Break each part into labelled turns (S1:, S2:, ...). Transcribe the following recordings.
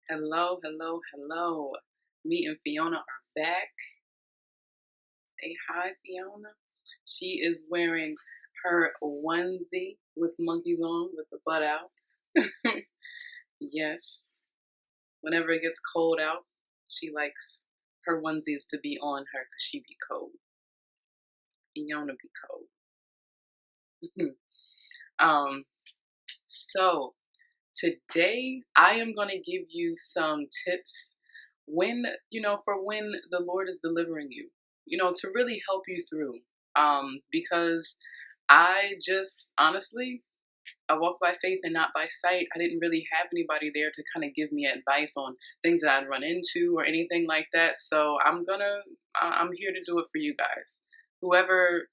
S1: Hello, hello, hello. Me and Fiona are back. Say hi, Fiona. She is wearing her onesie with monkeys on with the butt out. Yes. Whenever it gets cold out, she likes her onesies to be on her because she be cold. Fiona be cold. um, so today I am going to give you some tips for when the Lord is delivering you, to really help you through. Because I just honestly, I walk by faith and not by sight. I didn't really have anybody there to kind of give me advice on things that I'd run into or anything like that. So I'm here to do it for you guys. Whoever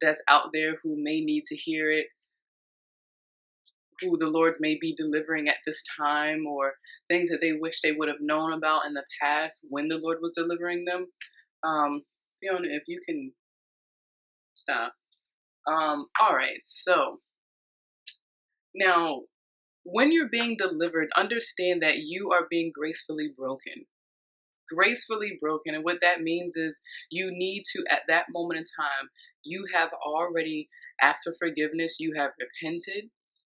S1: that's out there who may need to hear it, who the Lord may be delivering at this time, or things that they wish they would have known about in the past when the Lord was delivering them. Fiona, if you can stop. All right, so now when you're being delivered, understand that you are being gracefully broken. Gracefully broken. And what that means is you need to, at that moment in time, you have already asked for forgiveness, you have repented,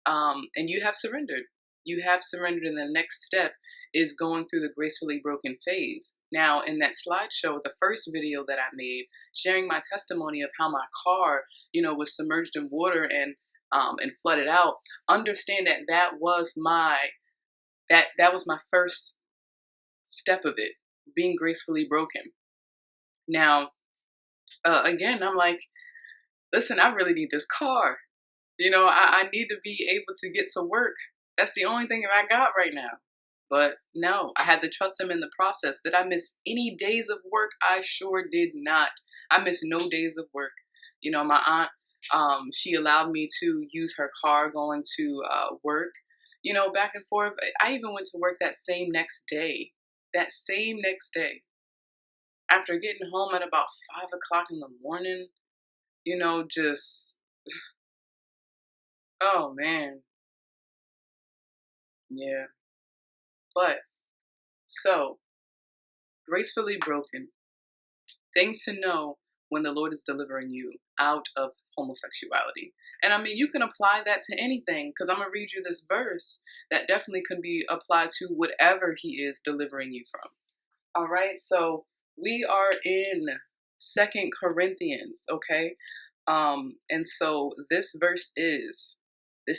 S1: and you have surrendered. You have surrendered, and the next step is going through the gracefully broken phase. Now, in that slideshow, the first video that I made, sharing my testimony of how my car, was submerged in water and flooded out. Understand that that was my first step of it, being gracefully broken. Now, again, I'm like, listen, I really need this car. I need to be able to get to work. That's the only thing that I got right now. But no, I had to trust him in the process. Did I miss any days of work? I sure did not. I missed no days of work. My aunt, she allowed me to use her car going to work, back and forth. I even went to work that same next day. That same next day. After getting home at about 5 o'clock in the morning, just, oh man. Yeah. But so, gracefully broken, things to know when the Lord is delivering you out of homosexuality. And I mean, you can apply that to anything because I'm going to read you this verse that definitely can be applied to whatever He is delivering you from. All right. So, we are in Second Corinthians, okay? And so this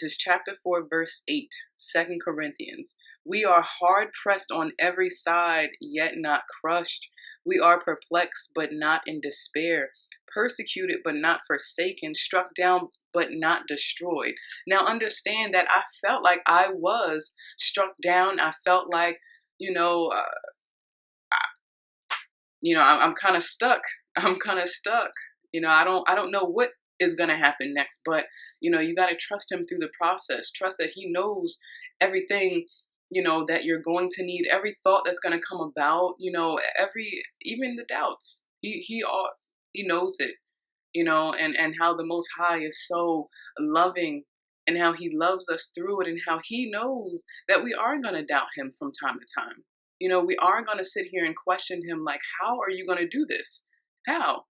S1: is chapter 4, verse 8, 2 Corinthians. We are hard pressed on every side, yet not crushed. We are perplexed, but not in despair. Persecuted, but not forsaken. Struck down, but not destroyed. Now understand that I felt like I was struck down. I felt like, I'm kind of stuck. I'm kind of stuck. I don't know what is going to happen next, but you got to trust him through the process. Trust that he knows everything, that you're going to need, every thought that's going to come about, even the doubts. He knows it, and how the Most High is so loving and how he loves us through it and how he knows that we are going to doubt him from time to time. We are going to sit here and question him like, how are you going to do this? How?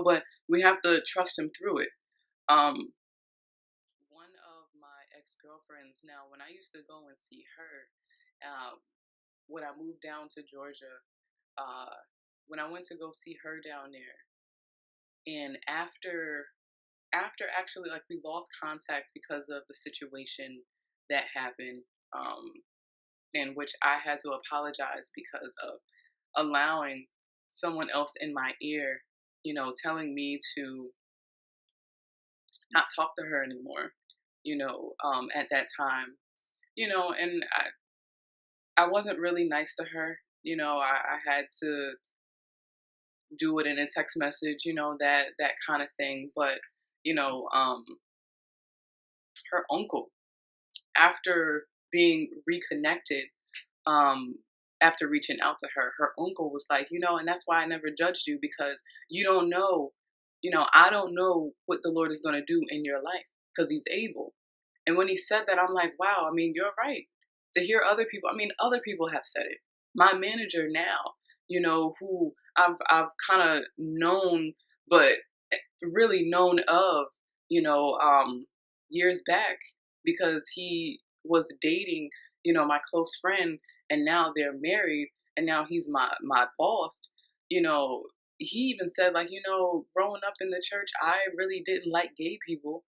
S1: But we have to trust him through it. One of my ex-girlfriends, now when I used to go and see her, when I moved down to Georgia, when I went to go see her down there, and after actually, like, we lost contact because of the situation that happened, in which I had to apologize because of allowing someone else in my ear, telling me to not talk to her anymore, at that time, and I wasn't really nice to her. I had to do it in a text message, that kind of thing. But, you know, um, her uncle, after being reconnected, um, after reaching out to her, her uncle was like, and that's why I never judged you because you don't know, I don't know what the Lord is going to do in your life because he's able. And when he said that, I'm like, wow, I mean, you're right. To hear other people, I mean, other people have said it. My manager now, who I've kind of known, but really known of, you know, um, years back because he was dating, my close friend, and now they're married, and now he's my boss. You know, he even said like, growing up in the church, I really didn't like gay people,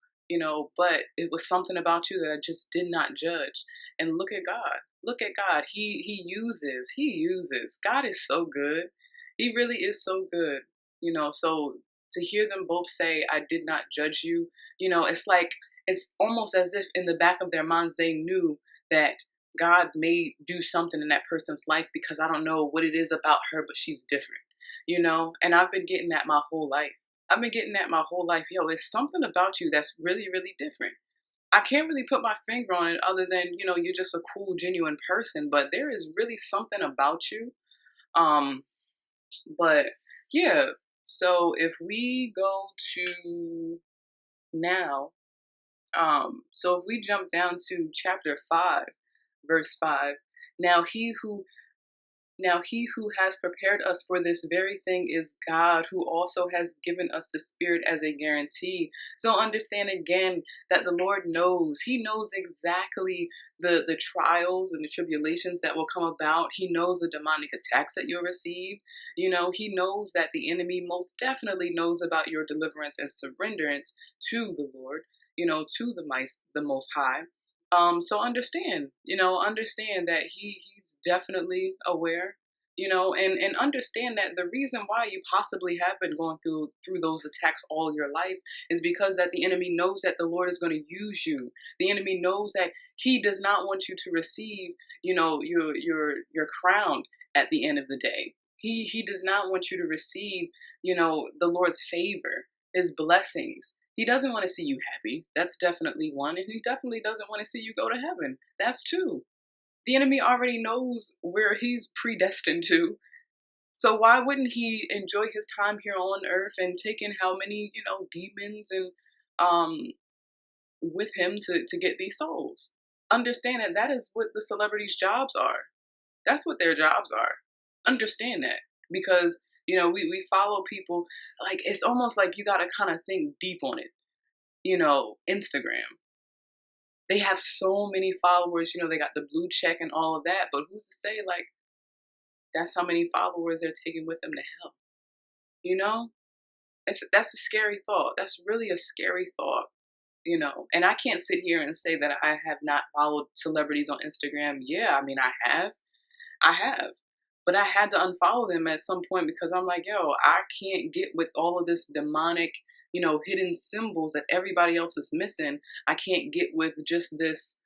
S1: but it was something about you that I just did not judge. And look at God. Look at God. He uses. God is so good. He really is so good. So to hear them both say, I did not judge you, it's like, it's almost as if in the back of their minds, they knew that God may do something in that person's life because I don't know what it is about her, but she's different, And I've been getting that my whole life. I've been getting that my whole life. Yo, there's something about you that's really, really different. I can't really put my finger on it other than, you're just a cool, genuine person, but there is really something about you. Um, but yeah, so if we go to now, so if we jump down to chapter 5, verse 5, now he who has prepared us for this very thing is God, who also has given us the Spirit as a guarantee. So understand again that the Lord knows. He knows exactly the trials and the tribulations that will come about. He knows the demonic attacks that you'll receive. He knows that the enemy most definitely knows about your deliverance and surrenderance to the Lord, to the Most High. So understand that he's definitely aware, and understand that the reason why you possibly have been going through those attacks all your life is because that the enemy knows that the Lord is going to use you. The enemy knows that he does not want you to receive, your crown at the end of the day. He does not want you to receive, the Lord's favor, his blessings. He doesn't want to see you happy. That's definitely one. And he definitely doesn't want to see you go to heaven. That's two. The enemy already knows where he's predestined to. So why wouldn't he enjoy his time here on earth and take in how many, demons and um with him to get these souls? Understand that that is what the celebrities' jobs are. That's what their jobs are. Understand that. Because, we follow people, like it's almost like you gotta kind of think deep on it. Instagram. They have so many followers, they got the blue check and all of that, but who's to say like that's how many followers they're taking with them to hell? You know? That's a scary thought. That's really a scary thought. And I can't sit here and say that I have not followed celebrities on Instagram. Yeah, I mean I have. I have. But I had to unfollow them at some point because I'm like, yo, I can't get with all of this demonic, hidden symbols that everybody else is missing. I can't get with just this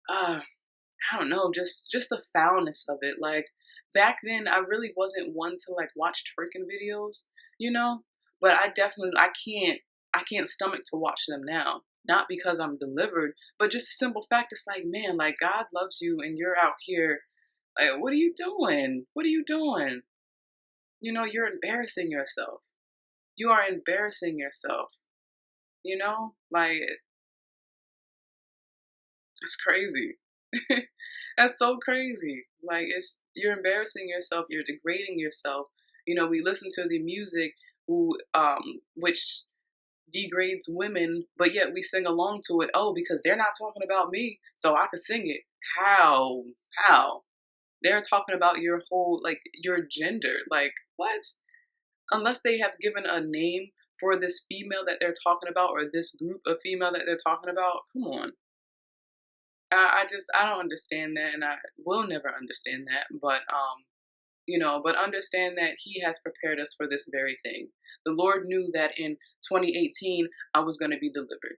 S1: uh I don't know, just the foulness of it. Like back then I really wasn't one to like watch twerking videos, you know? But I can't stomach to watch them now. Not because I'm delivered, but just a simple fact it's like, man, like God loves you and you're out here like, what are you doing? What are you doing? You're embarrassing yourself. You are embarrassing yourself. Like it's crazy. That's so crazy. Like you're embarrassing yourself. You're degrading yourself. We listen to the music which degrades women, but yet we sing along to it. Oh, because they're not talking about me, so I could sing it. How? How? They're talking about your whole, like, your gender. Like, what? Unless they have given a name for this female that they're talking about or this group of female that they're talking about. Come on. I don't understand that and I will never understand that. But understand that he has prepared us for this very thing. The Lord knew that in 2018 I was going to be delivered.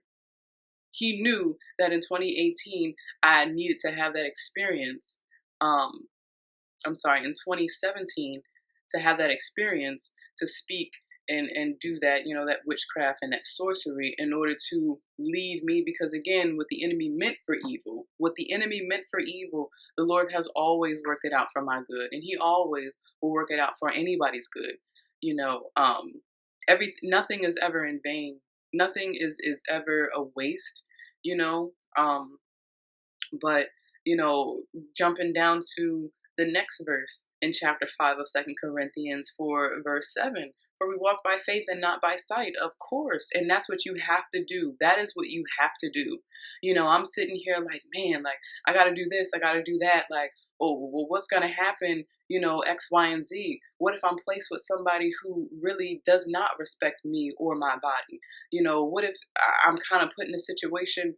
S1: He knew that in 2018 I needed to have that experience. I'm sorry, in 2017 to have that experience to speak and do that, that witchcraft and that sorcery in order to lead me. Because again, what the enemy meant for evil, the Lord has always worked it out for my good. And he always will work it out for anybody's good. You know, nothing is ever in vain. Nothing is ever a waste, you know. But jumping down to the next verse in chapter 5 of Second Corinthians, for verse 7. For we walk by faith and not by sight, of course. And that's what you have to do. That is what you have to do. I'm sitting here like, man, like, I got to do this, I got to do that. Like, oh, well, what's going to happen? X, Y, and Z. What if I'm placed with somebody who really does not respect me or my body? What if I'm kind of put in a situation,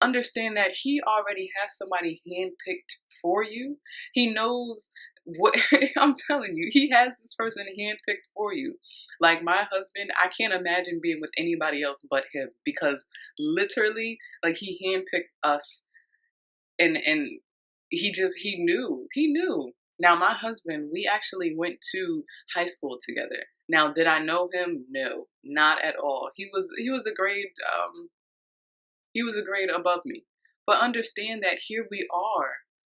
S1: understand that he already has somebody handpicked for you. He knows what I'm telling you, he has this person handpicked for you. Like my husband, I can't imagine being with anybody else but him, because literally, like, he handpicked us, and he knew. Now my husband, we actually went to high school together. Now, did I know him? No, not at all. He was a grade above me. But understand that here we are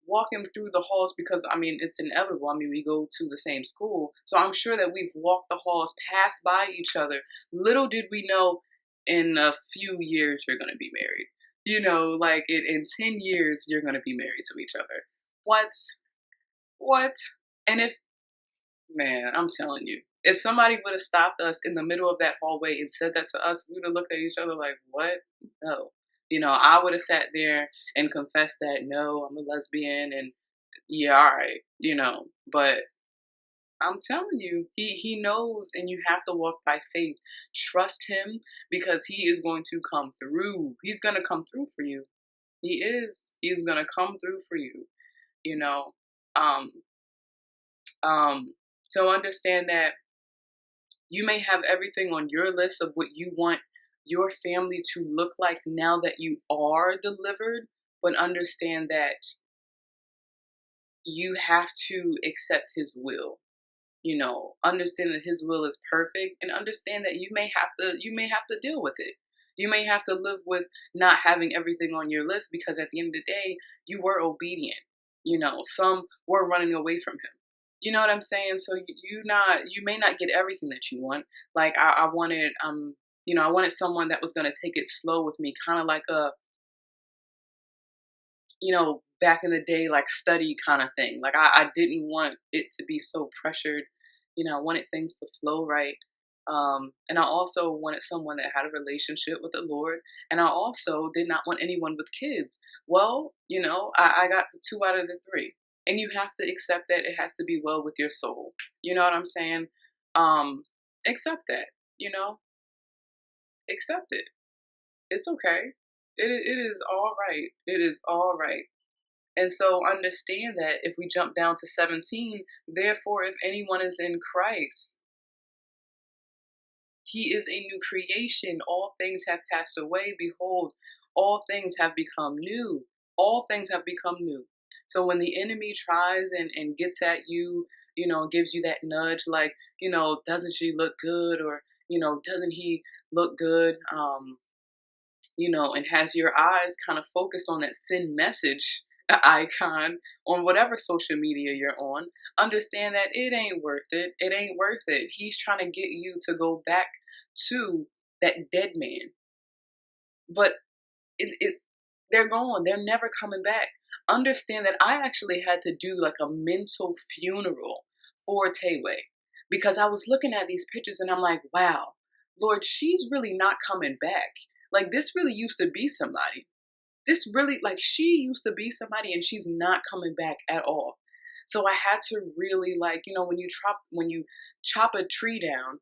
S1: walking through the halls, because I mean, it's inevitable. I mean, we go to the same school. So I'm sure that we've walked the halls, passed by each other. Little did we know, in a few years you're going to be married. Like in 10 years you're going to be married to each other. What? What? And if, man, I'm telling you, if somebody would have stopped us in the middle of that hallway and said that to us, we would have looked at each other like, what? No. I would have sat there and confessed that, no, I'm a lesbian, and yeah, all right, but I'm telling you, he knows, and you have to walk by faith. Trust him, because he is going to come through. He's going to come through for you. He is. He's going to come through for you, you know. Um, so understand that you may have everything on your list of what you want your family to look like now that you are delivered, but understand that you have to accept his will. Understand that his will is perfect, and understand that you may have to deal with it. You may have to live with not having everything on your list, because at the end of the day, you were obedient. Some were running away from him. You know what I'm saying? So you may not get everything that you want. Like I wanted someone that was going to take it slow with me, kind of like a, back in the day, like study kind of thing. Like I didn't want it to be so pressured. I wanted things to flow right. And I also wanted someone that had a relationship with the Lord. And I also did not want anyone with kids. Well, I got the two out of the three. And you have to accept that it has to be well with your soul. You know what I'm saying? Accept that, accept it. It's okay. It is all right. It is all right. And so understand that if we jump down to 17, therefore, if anyone is in Christ, he is a new creation. All things have passed away. Behold, all things have become new. All things have become new. So when the enemy tries and gets at you, gives you that nudge, like, doesn't she look good? Or, doesn't he look good? And has your eyes kind of focused on that sin message icon on whatever social media you're on, understand that it ain't worth it. It ain't worth it. He's trying to get you to go back to that dead man. But they're gone. They're never coming back. Understand that I actually had to do like a mental funeral for Tayway, because I was looking at these pictures and I'm like, wow, Lord, she's really not coming back. Like, this really used to be somebody. This really, like, she used to be somebody, and she's not coming back at all. So I had to really, like, when you chop a tree down,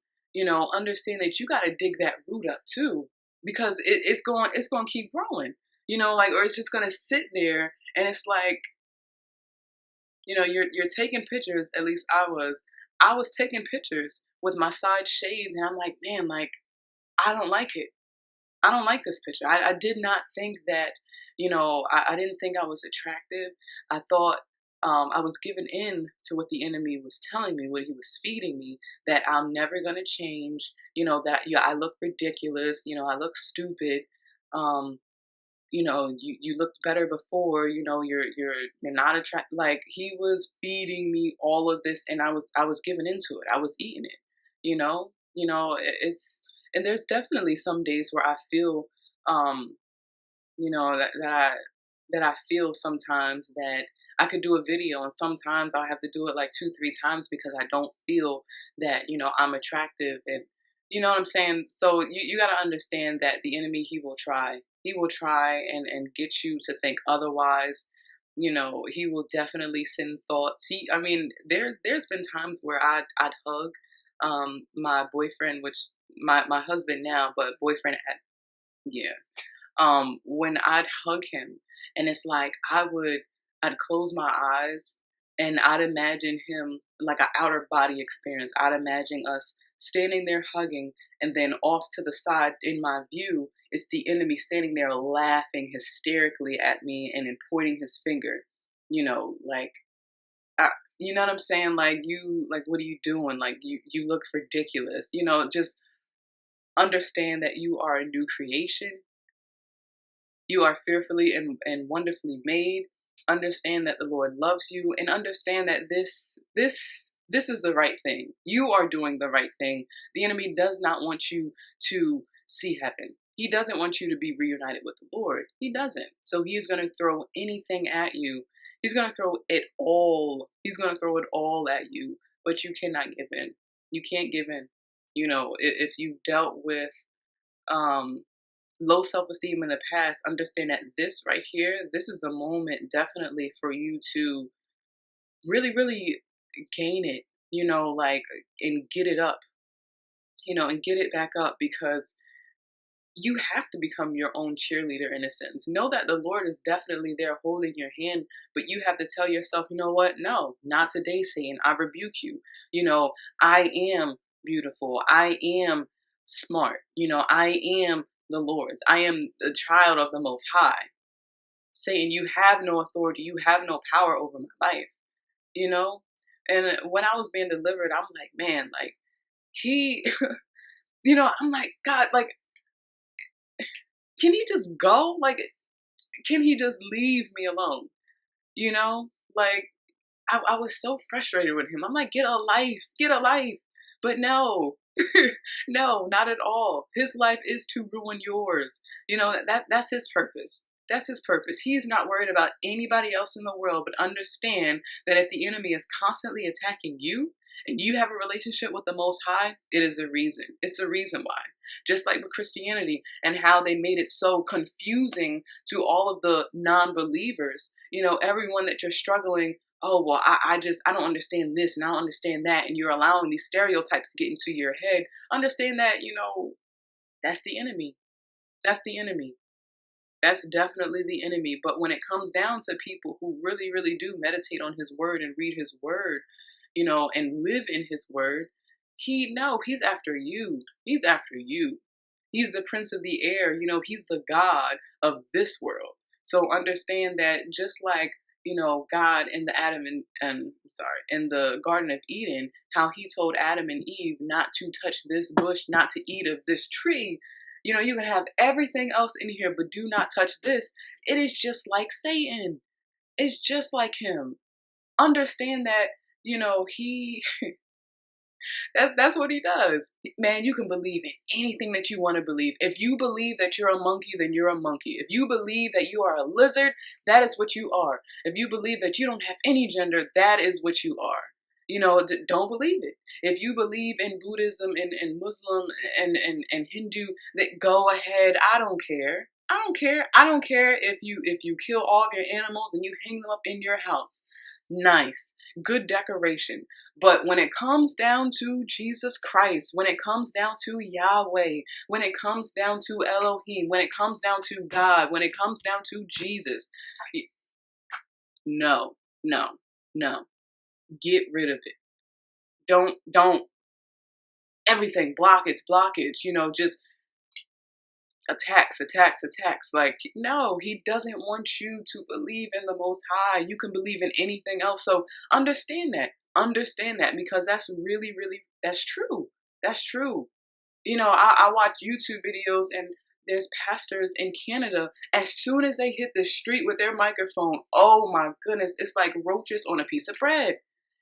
S1: understand that you got to dig that root up too, because it's going to keep growing, like, or it's just going to sit there. And it's like, you're taking pictures. At least I was taking pictures with my side shaved, and I'm like, man, like, I don't like it. I don't like this picture. I did not think that, I didn't think I was attractive. I thought I was given in to what the enemy was telling me, what he was feeding me, that I'm never going to change, that, yeah, I look ridiculous, I look stupid. You looked better before, you're not attractive. Like, he was feeding me all of this, and I was given into it. I was eating it, it's, and there's definitely some days where I feel, that that I feel sometimes that I could do a video and sometimes I'll have to do it like 2, 3 times because I don't feel that, I'm attractive and you know what I'm saying? So you gotta understand that the enemy, he will try. He will try and get you to think otherwise. He will definitely send thoughts. I mean, there's been times where I'd hug my boyfriend, which my husband now, but boyfriend at yeah. When I'd hug him and it's like I'd close my eyes and I'd imagine him like an outer body experience. I'd imagine us standing there hugging and then off to the side in my view it's the enemy standing there laughing hysterically at me and then pointing his finger. Like you know what I'm saying? Like what are you doing? Like you look ridiculous. Just understand that you are a new creation. You are fearfully and wonderfully made. Understand that the Lord loves you and understand that this is the right thing. You are doing the right thing. The enemy does not want you to see heaven. He doesn't want you to be reunited with the Lord. He doesn't. So he's going to throw anything at you. He's going to throw it all. He's going to throw it all at you, but you cannot give in. You can't give in. If you've dealt with low self-esteem in the past, understand that this right here, this is a moment definitely for you to really, really gain it, like, and get it up, and get it back up because you have to become your own cheerleader in a sense. Know that the Lord is definitely there holding your hand, but you have to tell yourself, you know what? No, not today, Satan. I rebuke you. I am beautiful. I am smart. I am the Lord's. I am the child of the Most High. Satan, you have no authority. You have no power over my life. And when I was being delivered, I'm like, man, like he, I'm like, God, like, can he just go? Like, can he just leave me alone? Like I was so frustrated with him. I'm like, get a life, get a life. But no, no, not at all. His life is to ruin yours. That's his purpose. That's his purpose. He's not worried about anybody else in the world, but understand that if the enemy is constantly attacking you and you have a relationship with the Most High, it is a reason. It's a reason why. Just like with Christianity and how they made it so confusing to all of the non-believers, everyone that you're struggling, oh, well, I don't understand this and I don't understand that. And you're allowing these stereotypes to get into your head. Understand that, that's the enemy. That's the enemy. That's definitely the enemy. But when it comes down to people who really, really do meditate on his word and read his word, and live in his word, he's after you. He's after you. He's the prince of the air. He's the God of this world. So understand that just like, God in in the Garden of Eden, how he told Adam and Eve not to touch this bush, not to eat of this tree. You can have everything else in here, but do not touch this. It is just like Satan. It's just like him. Understand that, he that's what he does. Man, you can believe in anything that you want to believe. If you believe that you're a monkey, then you're a monkey. If you believe that you are a lizard, that is what you are. If you believe that you don't have any gender, that is what you are. Don't believe it. If you believe in Buddhism and Muslim and Hindu, that go ahead. I don't care. I don't care. I don't care if you kill all of your animals and you hang them up in your house. Nice. Good decoration. But when it comes down to Jesus Christ, when it comes down to Yahweh, when it comes down to Elohim, when it comes down to God, when it comes down to Jesus, no, no, no. Get rid of it. Don't everything blockage, just attacks. Like, no, he doesn't want you to believe in the Most High. You can believe in anything else. So understand that because that's really, really, that's true. That's true. I watch YouTube videos and there's pastors in Canada. As soon as they hit the street with their microphone, oh my goodness, it's like roaches on a piece of bread.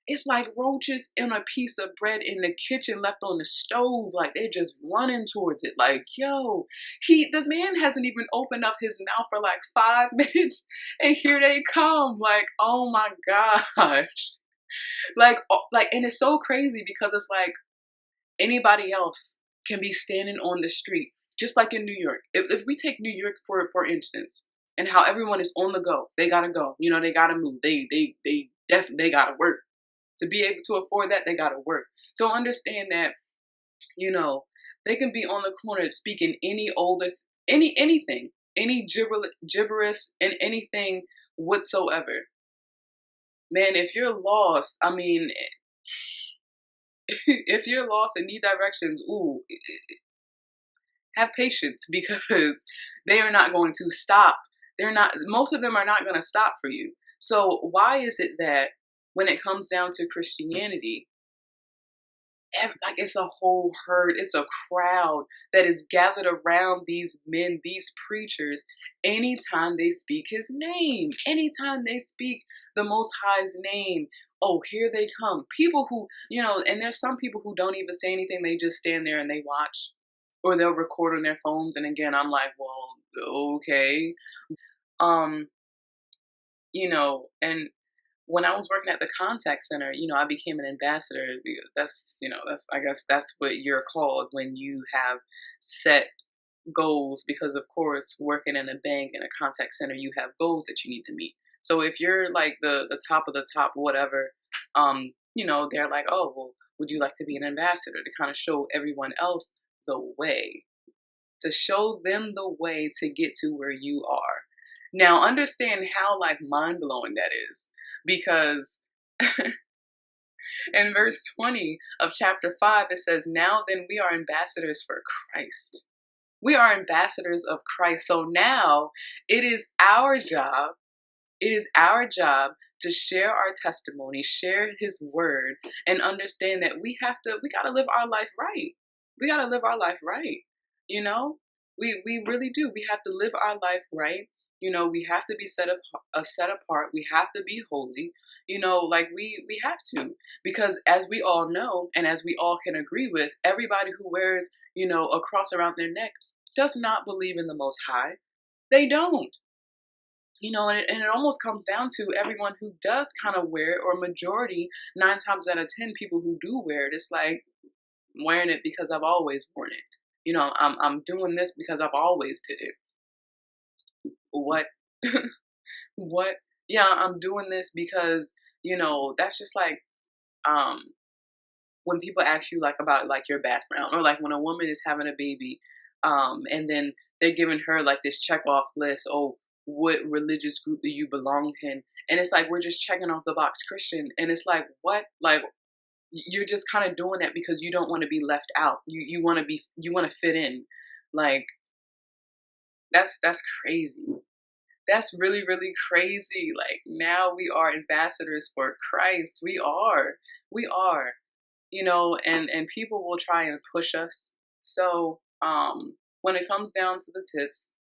S1: It's like roaches in a piece of bread in the kitchen left on the stove. Like they're just running towards it. Like, yo, the man hasn't even opened up his mouth for like 5 minutes, and here they come. Like, oh my gosh. And it's so crazy because it's like anybody else can be standing on the street, just like in New York. If we take New York for instance, and how everyone is on the go, they gotta go. You know, they gotta move. They definitely they gotta work. To be able to afford that, they gotta work. So understand that, you know, they can be on the corner speaking anything, any gibberish and anything whatsoever. Man, if you're lost, I mean, if you're lost and need directions, ooh, have patience because they are not going to stop. Most of them are not going to stop for you. So why is it that when it comes down to Christianity, like it's a whole herd, it's a crowd that is gathered around these men, these preachers, anytime they speak his name, anytime they speak the Most High's name. Oh, here they come. People who, and there's some people who don't even say anything, they just stand there and they watch, or they'll record on their phones. And again, I'm like, well, okay. Um, and when I was working at the contact center, I became an ambassador. I guess that's what you're called when you have set goals, because of course, working in a bank and a contact center, you have goals that you need to meet. So if you're like the top of the top, whatever, they're like, oh, well, would you like to be an ambassador, to kind of show everyone else the way, to show them the way to get to where you are. Now, understand how like mind blowing that is, because in verse 20 of chapter 5, it says, now then we are ambassadors for Christ. We are ambassadors of Christ. So now it is our job. It is our job to share our testimony, share his word, and understand that we got to live our life right. We got to live our life right. We really do. We have to live our life right. We have to be set apart. We have to be holy. Like we have to, because as we all know, and as we all can agree with, everybody who wears, a cross around their neck does not believe in the Most High. They don't. And it almost comes down to everyone who does kind of wear it, or majority, 9 times out of 10 people who do wear it, it's like, I'm wearing it because I've always worn it. I'm doing this because I've always did it. What? What? Yeah, I'm doing this because, that's just like, when people ask you like about like your background, or like when a woman is having a baby, and then they're giving her like this check off list. Oh, what religious group do you belong in? And it's like, we're just checking off the box Christian. And it's like, what? Like, you're just kind of doing that because you don't want to be left out. You want to fit in. Like, that's crazy. That's really, really crazy. Like, now we are ambassadors for Christ. We are. And people will try and push us. So, when it comes down to the tips,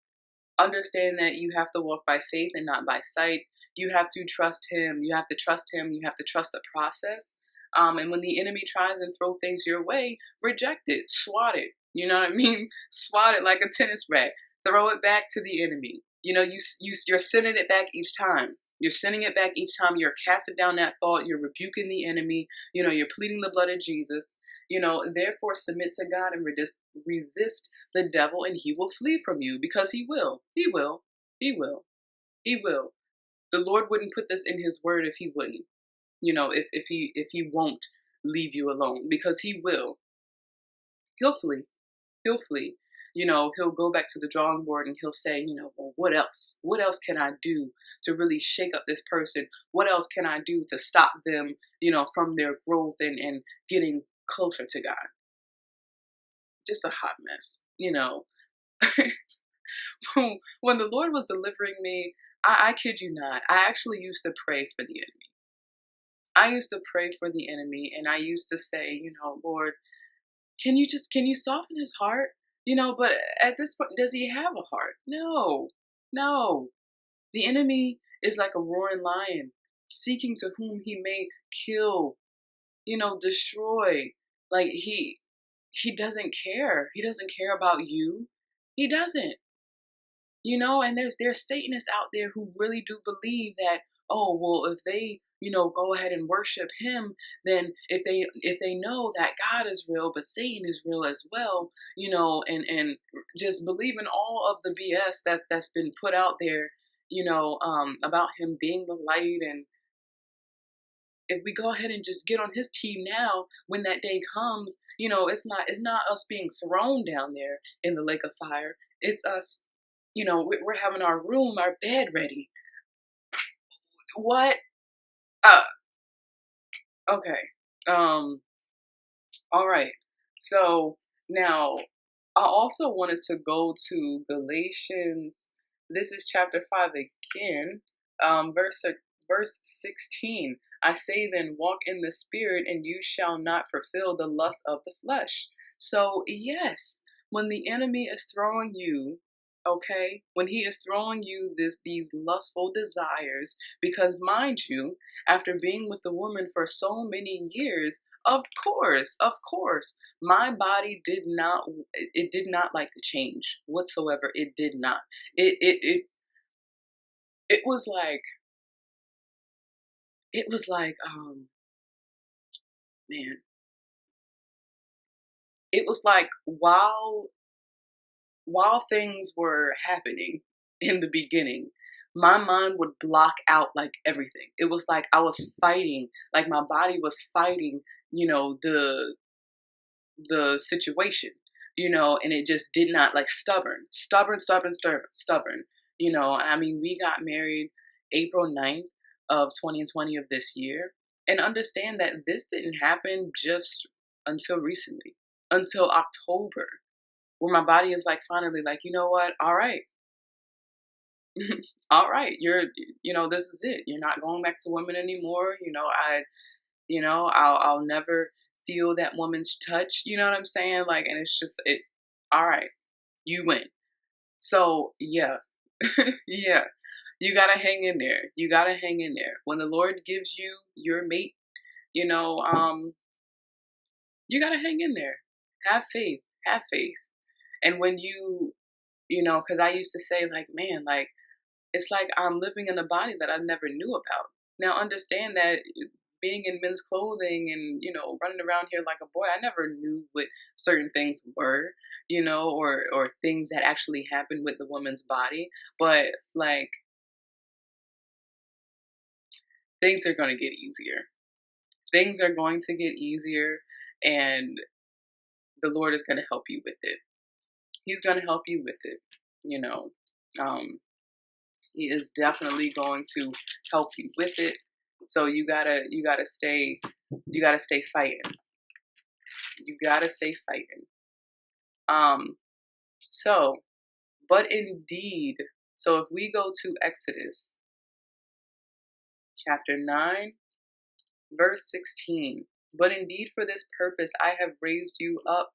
S1: understand that you have to walk by faith and not by sight. You have to trust him. You have to trust him. You have to trust the process. And when the enemy tries and throw things your way, reject it, swat it. You know what I mean? Swat it like a tennis racket. Throw it back to the enemy. You're sending it back each time. You're sending it back each time. You're casting down that thought. You're rebuking the enemy. You're pleading the blood of Jesus. Therefore submit to God and resist the devil, and he will flee from you, because he will. He will. He will. He will. The Lord wouldn't put this in his word if he wouldn't. If he won't leave you alone, because he will. He'll flee. He'll flee. He'll go back to the drawing board and he'll say, well, what else? What else can I do to really shake up this person? What else can I do to stop them, from their growth and getting closer to God? Just a hot mess, When the Lord was delivering me, I kid you not, I actually used to pray for the enemy. I used to pray for the enemy, and I used to say, Lord, can you soften his heart? But at this point, does he have a heart? No. The enemy is like a roaring lion, seeking to whom he may kill, destroy. Like he doesn't care. He doesn't care about you. He doesn't. And there's Satanists out there who really do believe that, oh well, if they go ahead and worship him, then if they know that God is real but Satan is real as well, and just believe in all of the BS that's been put out there, about him being the light. And if we go ahead and just get on his team now, when that day comes, it's not us being thrown down there in the lake of fire. It's us, we're having our bed ready. What? Uh, okay. Um, all right. So now I also wanted to go to Galatians. This is chapter 5 again, verse 16. I say then, walk in the spirit, and you shall not fulfill the lust of the flesh. So yes, when the enemy is throwing you, okay, when he is throwing you these lustful desires, because mind you, after being with the woman for so many years, of course, my body did not like the change whatsoever. It did not. It was like man, it was like while things were happening in the beginning, my mind would block out like everything. It was like I was fighting, like my body was fighting, the situation, and it just did not, like, stubborn. I mean, we got married April 9th of 2020 of this year, and understand that this didn't happen just until recently, until October, where my body is like finally like, you know what? All right. All right. This is it. You're not going back to women anymore. I'll never feel that woman's touch. You know what I'm saying? Like, and it's just it. All right, you win. So yeah, yeah, you gotta hang in there. You gotta hang in there. When the Lord gives you your mate, you know, um, you gotta hang in there. Have faith. Have faith. And when because I used to say like, man, like it's like I'm living in a body that I never knew about. Now, understand that being in men's clothing and, running around here like a boy, I never knew what certain things were, or things that actually happened with the woman's body. But like things are going to get easier. Things are going to get easier, and the Lord is going to help you with it. He's going to help you with it, you know. Um, He is definitely going to help you with it. So you gotta stay fighting. You gotta stay fighting. Um, so, but indeed, so if we go to Exodus chapter 9, verse 16, but indeed for this purpose I have raised you up,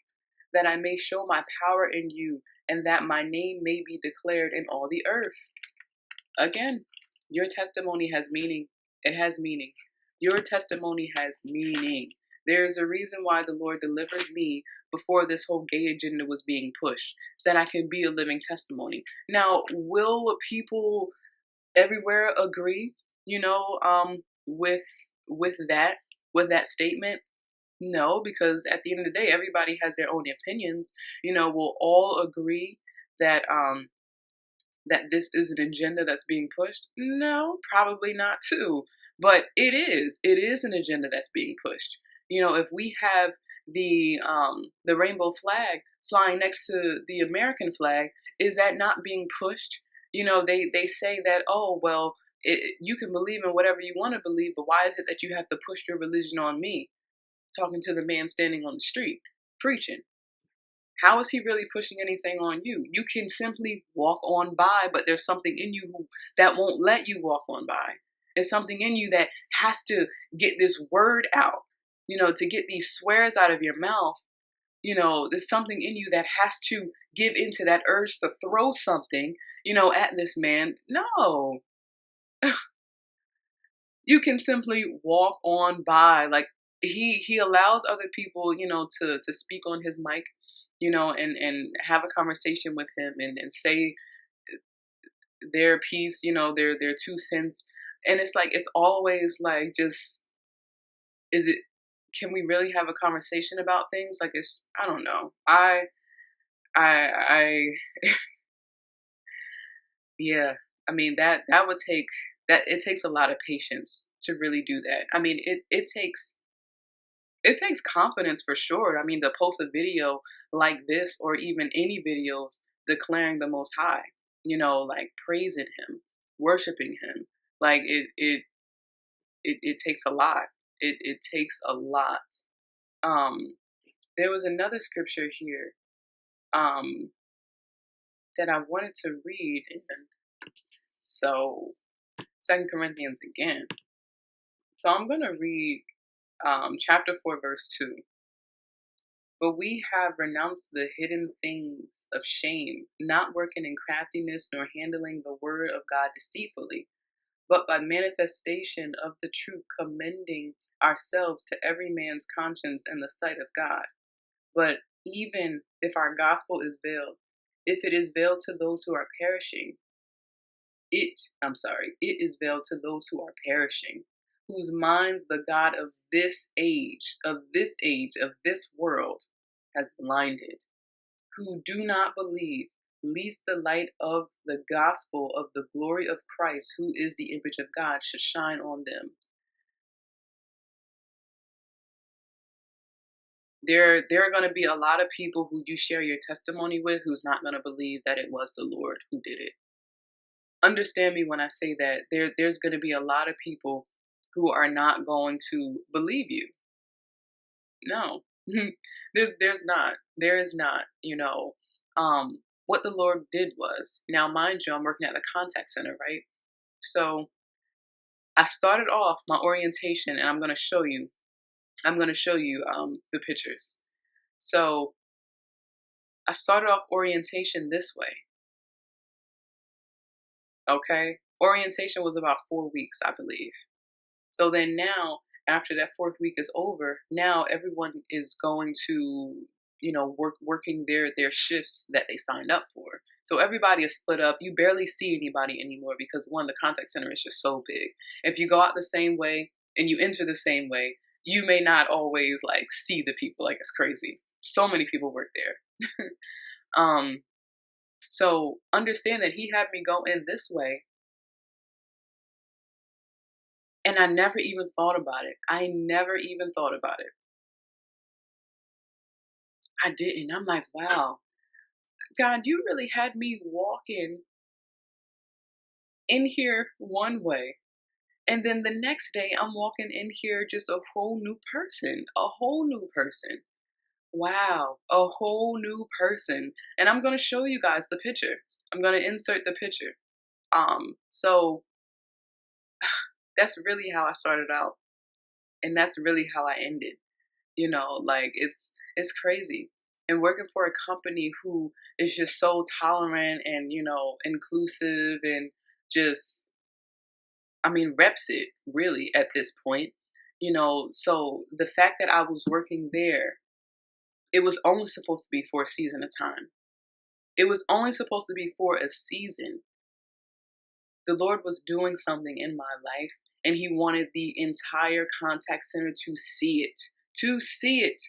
S1: that I may show my power in you, and that my name may be declared in all the earth. Again, your testimony has meaning. It has meaning. Your testimony has meaning. There is a reason why the Lord delivered me before this whole gay agenda was being pushed, so that I can be a living testimony. Now, will people everywhere agree, with that statement? No, because at the end of the day, everybody has their own opinions. We'll all agree that this is an agenda that's being pushed? No, probably not too. But it is. It is an agenda that's being pushed. If we have the rainbow flag flying next to the American flag, is that not being pushed? They say that, oh well, you can believe in whatever you want to believe, but why is it that you have to push your religion on me? Talking to the man standing on the street preaching. How is he really pushing anything on you? You can simply walk on by, but there's something in you that won't let you walk on by. There's something in you that has to get this word out, to get these swears out of your mouth. There's something in you that has to give into that urge to throw something, at this man. No, You can simply walk on by. Like he allows other people, to speak on his mic, and have a conversation with him, and say their piece, their 2 cents. And it's like it's always like, just, is it, can we really have a conversation about things? Like, it's, I don't know. I Yeah, I mean, that would take, that it takes a lot of patience to really do that. I mean, it takes confidence for sure. I mean, to post a video like this, or even any videos declaring the Most High, like praising Him, worshiping Him, like it takes a lot. It takes a lot. Um, there was another scripture here um that I wanted to read, and so Second Corinthians again. So I'm gonna read chapter 4, verse 2. But we have renounced the hidden things of shame, not working in craftiness nor handling the word of God deceitfully, but by manifestation of the truth, commending ourselves to every man's conscience in the sight of God. But even if our gospel is veiled, if it is veiled to those who are perishing, it is veiled to those who are perishing, whose minds the God of this world has blinded, who do not believe, lest the light of the gospel of the glory of Christ, who is the image of God, should shine on them. There are going to be a lot of people who you share your testimony with who's not going to believe that it was the Lord who did it. Understand me when I say that there's going to be a lot of people who are not going to believe you. No. There is not, what the Lord did was, now mind you, I'm working at a contact center, right? So I started off my orientation, and I'm going to show you the pictures. So I started off orientation this way. Okay? Orientation was about 4 weeks, I believe. So then now, after that fourth week is over, now everyone is going to, working their shifts that they signed up for. So everybody is split up. You barely see anybody anymore because, one, the contact center is just so big. If you go out the same way and you enter the same way, you may not always like see the people. Like, it's crazy. So many people work there. um, so understand that he had me go in this way, and I never even thought about it. I never even thought about it. I didn't. I'm like, wow, God, you really had me walking in here one way. And then the next day, I'm walking in here just a whole new person, a whole new person. Wow, a whole new person. And I'm going to show you guys the picture. I'm going to insert the picture. So that's really how I started out. And that's really how I ended. Like, it's crazy. And working for a company who is just so tolerant and, inclusive, and just, I mean, reps it really at this point. So the fact that I was working there, it was only supposed to be for a season of time. It was only supposed to be for a season. The Lord was doing something in my life, and He wanted the entire contact center to see it. To see it.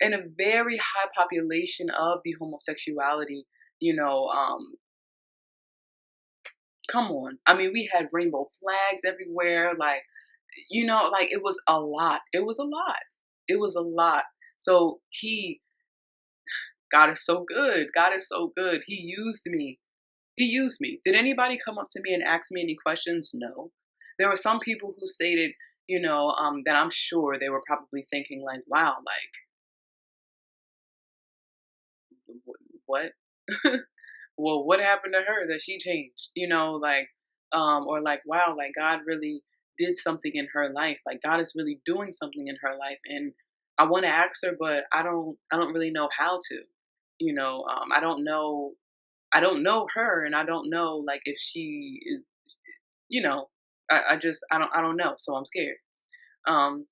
S1: In a very high population of the homosexuality, you know, um, come on. I mean, we had rainbow flags everywhere. Like, like, it was a lot. It was a lot. It was a lot. So God is so good. God is so good. He used me. He used me. Did anybody come up to me and ask me any questions? No. There were some people who stated, that I'm sure they were probably thinking like, wow, like, what? Well, what happened to her that she changed? Like, or like, wow, like God really did something in her life. Like, God is really doing something in her life, and I want to ask her, but I don't really know how to. I don't know her, and I don't know like if she is, you know. I don't know. So I'm scared. Um,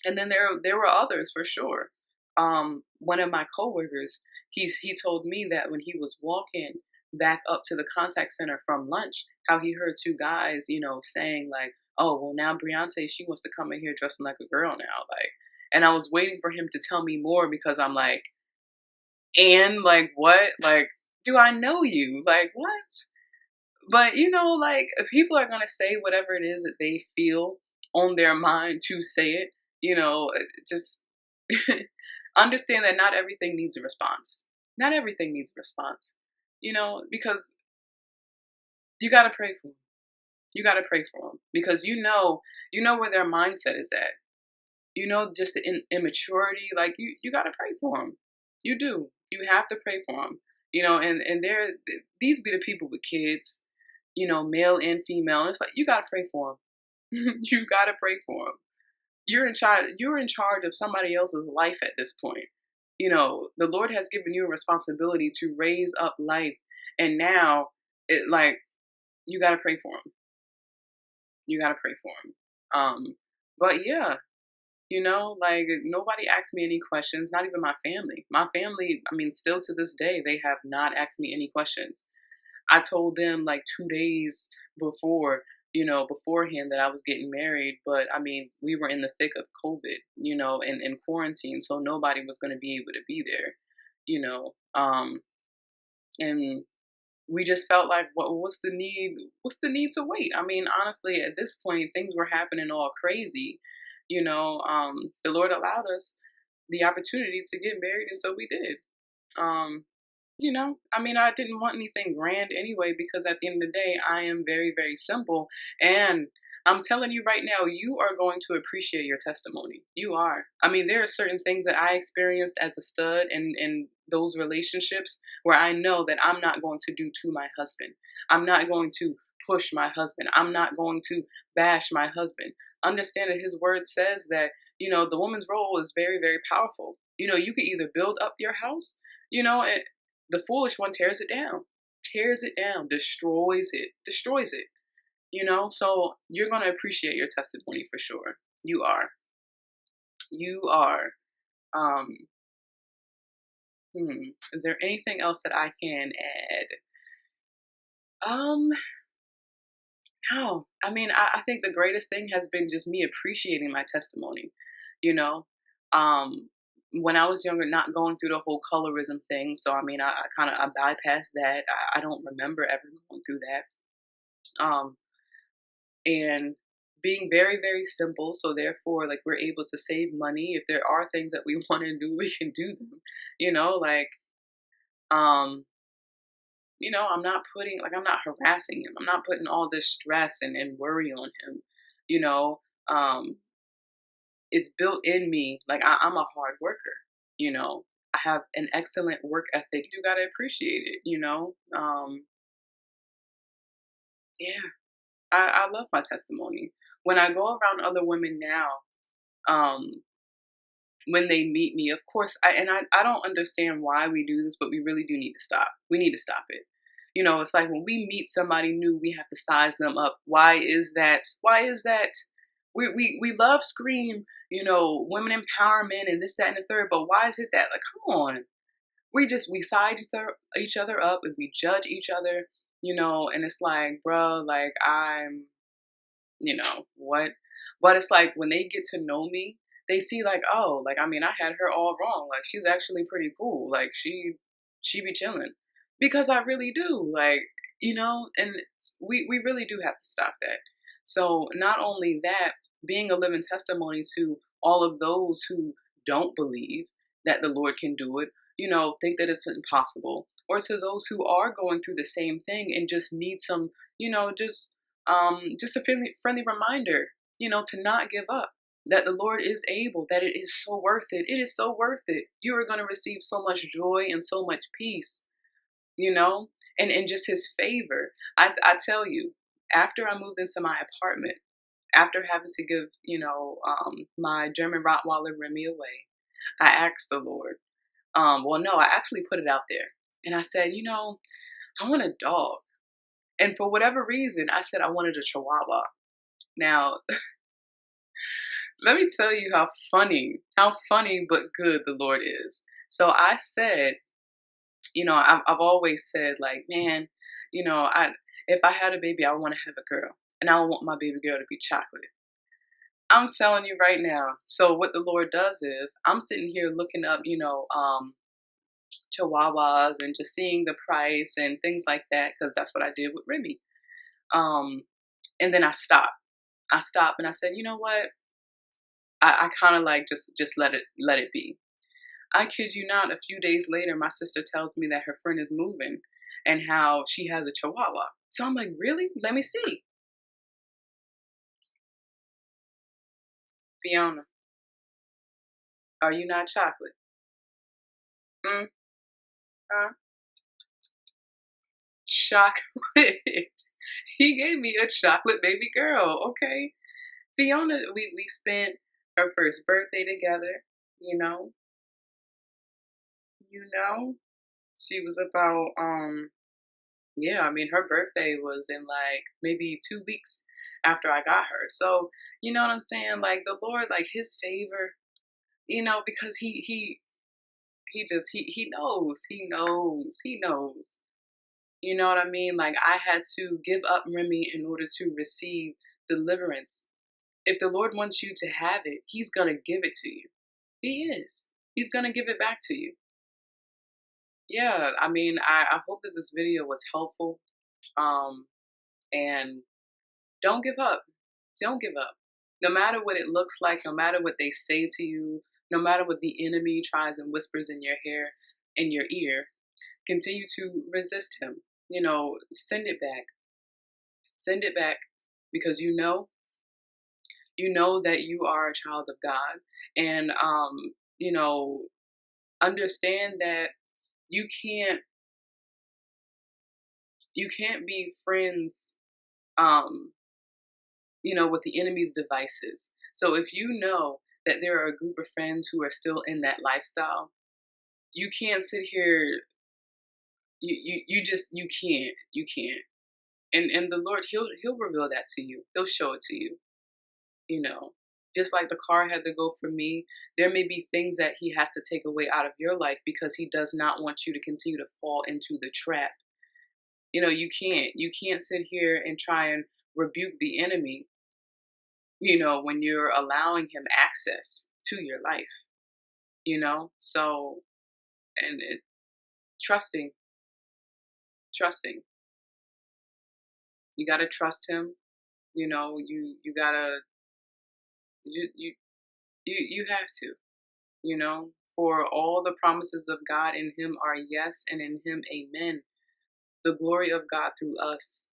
S1: and then there were others for sure. One of my coworkers, he told me that when he was walking back up to the contact center from lunch, how he heard two guys, saying like, "Oh, well now Briante, she wants to come in here dressing like a girl now." Like, and I was waiting for him to tell me more because I'm like, and like what? Like, do I know you? Like what? But like people are gonna say whatever it is that they feel on their mind to say it. Just understand that not everything needs a response. Not everything needs a response. Because you gotta pray for them. You gotta pray for them because you know where their mindset is at. Just the immaturity. Like you gotta pray for them. You do. You have to pray for them. And these be the people with kids. Male and female. And it's like you gotta pray for them. You gotta pray for them. You're in charge. You're in charge of somebody else's life at this point. The Lord has given you a responsibility to raise up life, and now it like you gotta pray for them. You gotta pray for them. But yeah, like nobody asked me any questions. Not even my family. My family. I mean, still to this day, they have not asked me any questions. I told them like 2 days before, beforehand that I was getting married. But I mean, we were in the thick of COVID, and in quarantine. So nobody was going to be able to be there, you know. And we just felt like, what's the need? What's the need to wait? I mean, honestly, at this point, things were happening all crazy. The Lord allowed us the opportunity to get married. And so we did. Um, I mean, I didn't want anything grand anyway, because at the end of the day, I am very, very simple. And I'm telling you right now, you are going to appreciate your testimony. You are. I mean, there are certain things that I experienced as a stud in those relationships where I know that I'm not going to do to my husband. I'm not going to push my husband. I'm not going to bash my husband. Understand that his word says that, the woman's role is very, very powerful. You can either build up your house, and the foolish one tears it down, destroys it. So you're going to appreciate your testimony for sure. You are. Um, is there anything else that I can add? No. I mean, I think the greatest thing has been just me appreciating my testimony. You know, um, when I was younger, not going through the whole colorism thing. So I mean, I kind of I bypassed that. I don't remember ever going through that. And being very, very simple. So therefore, like we're able to save money. If there are things that we want to do, we can do them. Like um, I'm not harassing him. I'm not putting all this stress and worry on him. You know, um, it's built in me. Like I'm a hard worker. You know, I have an excellent work ethic. You gotta appreciate it. Yeah, I love my testimony. When I go around other women now, um, when they meet me, of course, I don't understand why we do this, but we really do need to stop. We need to stop it. It's like when we meet somebody new, we have to size them up. Why is that? Why is that? We love scream, women empowerment and this, that, and the third, but why is it that? Like, come on. We size each other up and we judge each other, and it's like, bro, like what? But it's like when they get to know me, they see like, oh, like I mean, I had her all wrong. Like she's actually pretty cool. Like she be chilling because I really do. Like and we really do have to stop that. So not only that, being a living testimony to all of those who don't believe that the Lord can do it, think that it's impossible, or to those who are going through the same thing and just need some, just a friendly reminder, to not give up. That the Lord is able, that it is so worth it. It is so worth it. You are going to receive so much joy and so much peace, you know, and just His favor. I tell you, after I moved into my apartment, after having to give, my German Rottweiler Remy away, I asked the Lord. Well, no, I actually put it out there, and I said, I want a dog. And for whatever reason, I said I wanted a Chihuahua. Now, let me tell you how funny but good the Lord is. So I said, I've always said like, man, I if I had a baby, I want to have a girl, and I don't want my baby girl to be chocolate. I'm telling you right now. So what the Lord does is, I'm sitting here looking up, chihuahuas and just seeing the price and things like that because that's what I did with Remy. Um, and then I stopped. I stopped and I said, you know what? I kind of like just let it be. I kid you not. A few days later, my sister tells me that her friend is moving and how she has a chihuahua. So I'm like, really? Let me see. Fiona, are you not chocolate? Mm, huh? Chocolate. He gave me a chocolate baby girl. Okay. Fiona, we spent her first birthday together, you know. You know, she was about yeah, I mean her birthday was in like maybe 2 weeks after I got her. So, you know what I'm saying? Like the Lord, like his favor, because he knows, he knows. You know what I mean? Like I had to give up Remy in order to receive deliverance. If the Lord wants you to have it, he's going to give it to you. He is. He's going to give it back to you. Yeah, I mean, I hope that this video was helpful. Um, and don't give up. Don't give up. No matter what it looks like, no matter what they say to you, no matter what the enemy tries and whispers in your hair, in your ear, continue to resist him. Send it back. Send it back because you know that you are a child of God, and you know, understand that you can't you can't be friends um with the enemy's devices. So if you know that there are a group of friends who are still in that lifestyle, you can't sit here. You can't. And the Lord, he'll reveal that to you. He'll show it to you. You know, just like the car had to go for me, there may be things that he has to take away out of your life because he does not want you to continue to fall into the trap. You can't sit here and try and rebuke the enemy, when you're allowing him access to your life, So, and trusting, trusting, you got to trust him, you got to, you, you have to, for all the promises of God in him are yes, and in him, amen. The glory of God through us.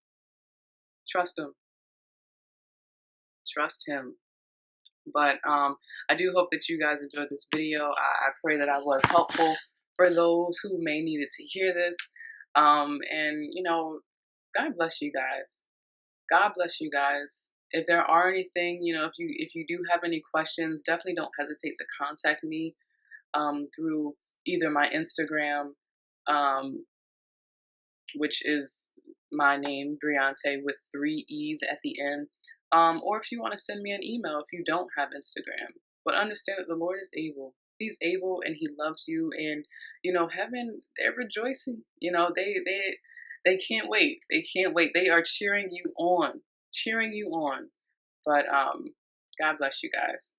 S1: Trust him, trust him. But I do hope that you guys enjoyed this video. I pray that I was helpful for those who may needed to hear this. And God bless you guys. God bless you guys. If there are anything, if you do have any questions, definitely don't hesitate to contact me through either my Instagram, um, which is my name, Briante, with 3 E's at the end. Or if you want to send me an email if you don't have Instagram. But understand that the Lord is able. He's able and he loves you. And, heaven, they're rejoicing. They can't wait. They can't wait. They are cheering you on. Cheering you on. But God bless you guys.